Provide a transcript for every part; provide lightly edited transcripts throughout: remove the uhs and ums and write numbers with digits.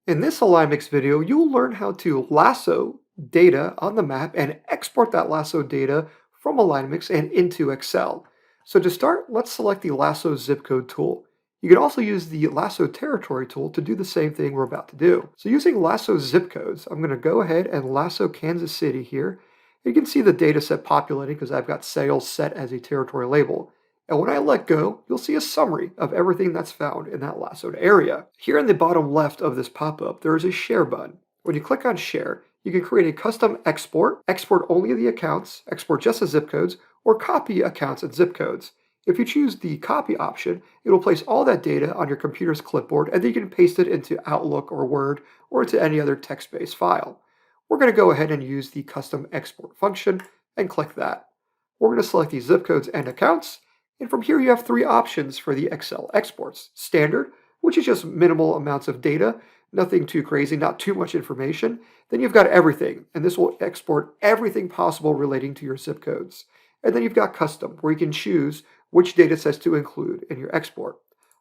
In this AlignMix video, you'll learn how to lasso data on the map and export that lasso data from AlignMix and into Excel. So to start, let's select the lasso zip code tool. You can also use the lasso territory tool to do the same thing we're about to do. So using lasso zip codes, I'm going to go ahead and lasso Kansas City here. You can see the data set populating because I've got sales set as a territory label. And when I let go, you'll see a summary of everything that's found in that lassoed area. Here in the bottom left of this pop-up, there is a share button. When you click on share, you can create a custom export, export only the accounts, export just the zip codes, or copy accounts and zip codes. If you choose the copy option, it will place all that data on your computer's clipboard and then you can paste it into Outlook or Word or into any other text-based file. We're going to go ahead and use the custom export function and click that. We're going to select the zip codes and accounts. And from here, you have three options for the Excel exports. Standard, which is just minimal amounts of data, nothing too crazy, not too much information. Then you've got everything, and this will export everything possible relating to your zip codes. And then you've got custom, where you can choose which data sets to include in your export.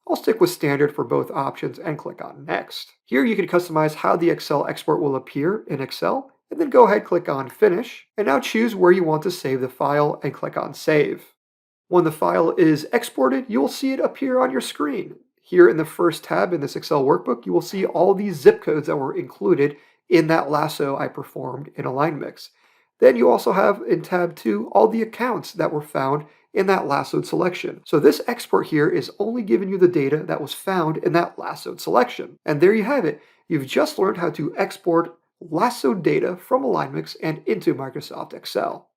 I'll stick with standard for both options and click on next. Here you can customize how the Excel export will appear in Excel, and then go ahead, click on finish, and now choose where you want to save the file and click on save. When the file is exported, you will see it appear on your screen. Here in the first tab in this Excel workbook, you will see all these zip codes that were included in that lasso I performed in AlignMix. Then you also have in tab 2 all the accounts that were found in that lassoed selection. So this export here is only giving you the data that was found in that lassoed selection. And there you have it. You've just learned how to export lassoed data from AlignMix and into Microsoft Excel.